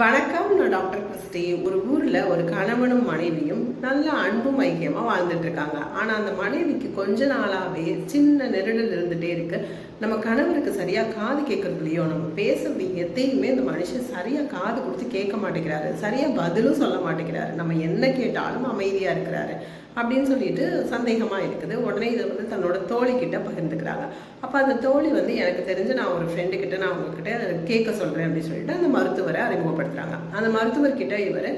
வணக்கம். நான் doctor Christie. ஒரு ஊர்ல ஒரு கணவனும் மனைவியும் நல்ல அன்பும் ஐக்கியமா வாழ்ந்துட்டு இருக்காங்க. ஆனா அந்த மனைவிக்கு கொஞ்ச நாளாவே சின்ன நெருடல் இருந்துட்டே இருக்கு. நம்ம கணவருக்கு சரியா காது கேட்கறதுலையோ, நம்ம பேசுறது எதையுமே இந்த மனுஷன் சரியா காது கொடுத்து கேட்க மாட்டேங்கிறாரு, சரியா பதிலும் சொல்ல மாட்டேங்கிறாரு, நம்ம என்ன கேட்டாலும் அமைதியா இருக்கிறாரு அப்படின்னு சொல்லிட்டு சந்தேகமா இருக்குது. உடனே இதை தன்னோட தோழி கிட்ட பகிர்ந்துக்கிறாங்க. அப்போ அந்த தோழி எனக்கு தெரிஞ்சு நான் ஒரு ஃப்ரெண்டு கிட்ட நான் உங்ககிட்ட கேட்க சொல்றேன் அப்படின்னு சொல்லிட்டு அந்த மருத்துவரை அறிமுகப்படுத்துறாங்க. அந்த மருத்துவர்கிட்ட இவர்,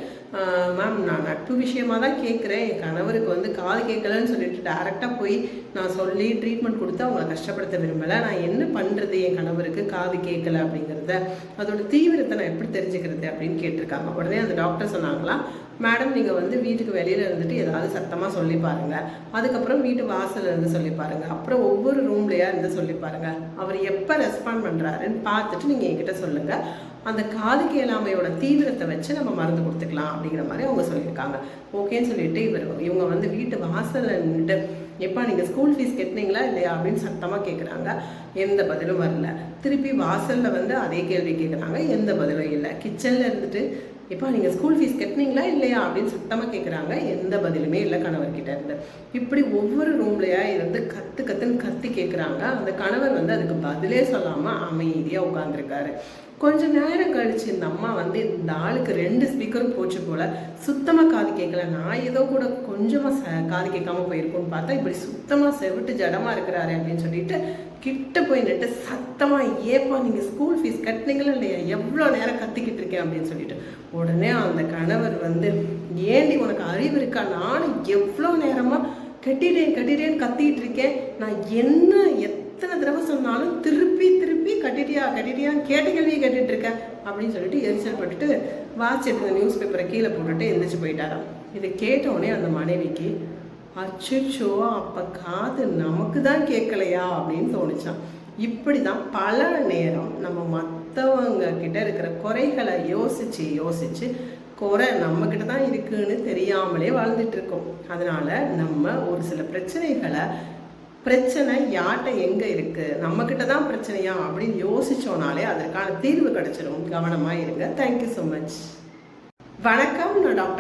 மேம், நான் நட்பு விஷயமா தான் கேட்குறேன், என் கணவருக்கு காது கேட்கலன்னு சொல்லிட்டு டைரெக்டாக போய் நான் சொல்லி ட்ரீட்மெண்ட் கொடுத்து அவங்கள கஷ்டப்படுத்த விரும்பலை. நான் என்ன பண்ணுறது, என் கணவருக்கு காது கேட்கல அப்படிங்கிறத, அதோட தீவிரத்தை நான் எப்படி தெரிஞ்சுக்கிறது அப்படின்னு கேட்டிருக்காங்க. உடனே அந்த டாக்டர் சொன்னாங்களா, மேடம், நீங்கள் வீட்டுக்கு வெளியில் இருந்துட்டு ஏதாவது சத்தமாக சொல்லி பாருங்கள், அதுக்கப்புறம் வீட்டு வாசலில் இருந்து சொல்லி பாருங்கள், அப்புறம் ஒவ்வொரு ரூம்லையாக இருந்து சொல்லி பாருங்கள், அவர் எப்போ ரெஸ்பாண்ட் பண்ணுறாருன்னு பார்த்துட்டு நீங்கள் என்கிட்ட சொல்லுங்கள், அந்த காது கேளாமையோட தீவிரத்தை வச்சு நம்ம மருந்து கொடுத்துக்கலாம் அப்படிங்கிற மாதிரி அவங்க சொல்லியிருக்காங்க. ஓகேன்னு சொல்லிட்டு இவங்க வீட்டு வாசலில் நின்றுட்டு, எப்பா நீங்கள் ஸ்கூல் ஃபீஸ் கட்டினீங்களா இல்லையா அப்படின்னு சத்தமாக கேட்குறாங்க. எந்த பதிலும் வரல. திருப்பி வாசலில் அதே கேள்வி கேட்குறாங்க, எந்த பதிலும் இல்லை. கிச்சனில் இருந்துட்டு, எப்பா நீங்கள் ஸ்கூல் ஃபீஸ் கட்டினீங்களா இல்லையா அப்படின்னு சத்தமாக கேட்குறாங்க, எந்த பதிலுமே இல்லை கணவர்கிட்ட இருந்து. இப்படி ஒவ்வொரு ரூம்லையா இருந்து கத்துன்னு கத்தி கேட்குறாங்க. அந்த கணவர் அதுக்கு பதிலே சொல்லாமல் அமைதியாக உட்காந்துருக்காரு. கொஞ்ச நேரம் கழிச்சு இந்த அம்மா இந்த ஆளுக்கு 2 ஸ்பீக்கரும் போச்சு போல, சுத்தமாக காது கேட்கல, நான் ஏதோ கூட கொஞ்சமாக காது கேட்காம போயிருக்கோன்னு பார்த்தா இப்படி சுத்தமாக செவிட்டு ஜடமாக இருக்கிறாரு அப்படின்னு சொல்லிட்டு கிட்ட போய் நின்று சத்தமாக, ஏப்பா நீங்கள் ஸ்கூல் ஃபீஸ் கட்டினீங்களா இல்லையா, எவ்வளோ நேரம் கத்திக்கிட்டு இருக்கேன் அப்படின்னு சொல்லிட்டு. உடனே அந்த கணவர் ஏண்டி உனக்கு அறிவு இருக்கா, நானும் எவ்வளோ நேரமாக கட்டிட்டேன்னு கத்திக்கிட்டு இருக்கேன், நான் என்ன எத்தனை தடவை சொன்னாலும் திருப்பி கட்டிட்டியான்னு கேட்ட கேள்வியை கேட்டுட்டு இருக்கேன் அப்படின்னு சொல்லிட்டு எரிச்சல் பட்டுட்டு வாட்ச் எடுத்த நியூஸ் பேப்பரை கீழே போட்டுட்டு எந்திரிச்சு போயிட்டாராம். இதை கேட்டவுடனே அந்த மனைவிக்கு, அச்சோ, அப்போ காது நமக்கு தான் கேட்கலையா அப்படின்னு தோணுச்சான். இப்படி தான் பல நேரம் நம்ம மற்றவங்க கிட்ட இருக்கிற குறைகளை யோசிச்சு குறை நம்மக்கிட்ட தான் இருக்குன்னு தெரியாமலே வாழ்ந்துட்டு இருக்கோம். அதனால நம்ம ஒரு சில பிரச்சனை யார்கிட்ட எங்கே இருக்குது, நம்மக்கிட்ட தான் பிரச்சனையா அப்படின்னு யோசிச்சோனாலே அதற்கான தீர்வு கிடைச்சிடும். கவனமாக இருங்க. Thank you so much. வணக்கம். நான் டாக்டர்